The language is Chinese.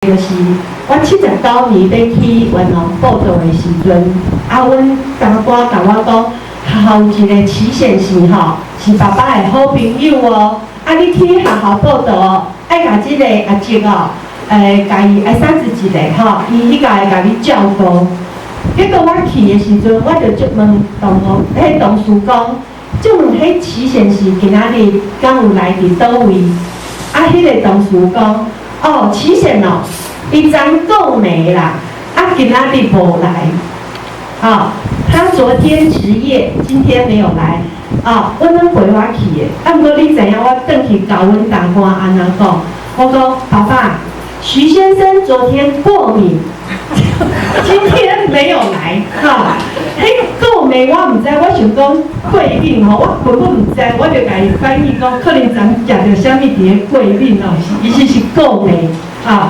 就是我79年要去元朗报道的时阵，阮长官甲我讲，学校有一个齐显时吼，是爸爸的好朋友哦。你去学校报道哦，爱甲即个阿叔哦，甲伊爱31个吼，伊迄个会甲你照顾。结果我去的时阵，我就问同事讲，就问迄齐显时今仔日敢有来伫倒位？迄个同事讲。齐显哦，伊昨够没啦，今仔日无来，他昨天值夜，今天没有来，阮拢陪我去的，毋过你知影我转去甲阮长官安怎讲？我讲爸爸，徐先生昨天过敏，今天没有来，过敏我唔知，我想讲过敏吼，我根本唔知，我就甲伊翻译讲，可能咱食着啥物伫咧过敏哦，伊是过敏。